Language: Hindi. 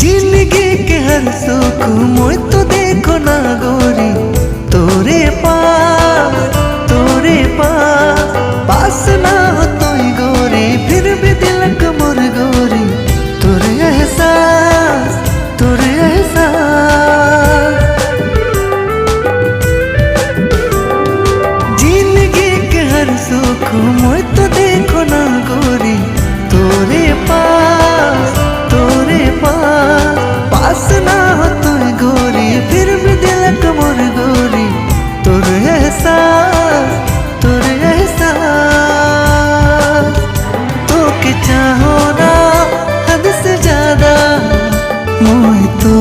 जिंदगी के हर सुख मोय तो देखो ना गोरी, तोरे पास ना हो तो गोरी, फिर भी दिलक मोर गोरी, तोरे एहसास जिंदगी के हर सुख मोय तो देखो ना गोरी, तोरे पास ना हो तो गोरी, फिर भी दिलक मोर गोरी, तोरे एहसास तो के चाहो ना हद से ज्यादा मोह तो